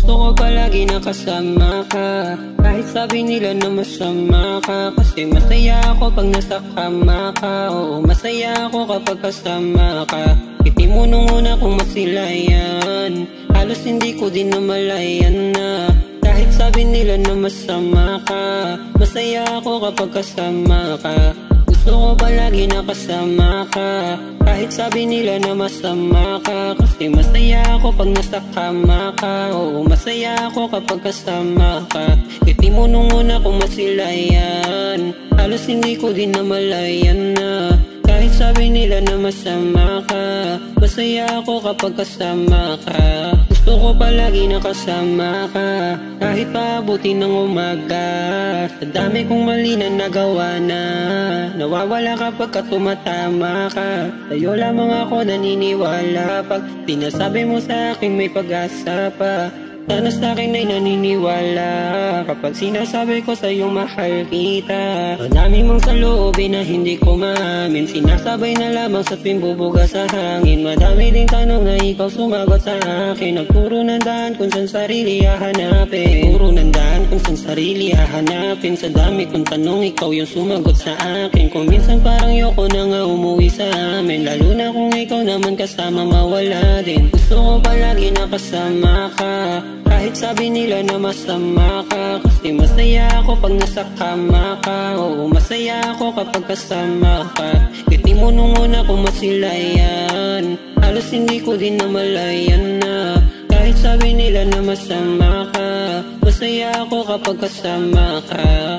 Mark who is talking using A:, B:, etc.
A: Gusto ko palagi nakasama ka, kahit sabi nila na masama ka. Kasi masaya ako pag nasa kama ka. Oo, masaya ako kapag kasama ka. Ngiti mo nung una kong masilayan, halos hindi ko din namalayan na kahit sabi nila na masama ka, masaya ako kapag kasama ka. Gusto ko palagi nakasama ka, kahit sabi nila na masama ka. Kasi masaya ako pag nasa kama ka. Oo, masaya ako kapag kasama ka. Ngiti mo nung una kong masilayan, halos hindi ko din namalayan na kahit sabi nila na masama ka, masaya ako kapag kasama ka. Gusto ko palagi nakasama ka, kahit paabutin ng umaga. Sa dami kong mali na nagawa na, nawawala kapag tumatama ka. Sa'yo lamang ako naniniwala, pag sinasabi mo sa akin may pag-asa pa. Sana sa'kin ay naniniwala kapag sinasabi ko sa'yong mahal kita. Madami mong saloobin na hindi ko maamin, sinasabay na lamang sa pimbubuga sa hangin. Madami ding tanong na ikaw sumagot sa akin. Nagturo ng daan kung saan sarili hahanapin. Nagturo ng daan kung saan sarili hahanapin. Sa dami kong tanong ikaw yung sumagot sa akin. Kung minsan parang yoko na nga umuwi sa amin, lalo na kung ikaw naman kasama mawala din. Gusto ko palagi nakasama ka, kahit sabi nila na masama ka. Kasi masaya ako pag nasa kama ka. Oo, masaya ako kapag kasama ka. Ngiti mo nung una kong masilayan, halos hindi ko din namalayan na kahit sabi nila na masama ka, masaya ako kapag kasama ka.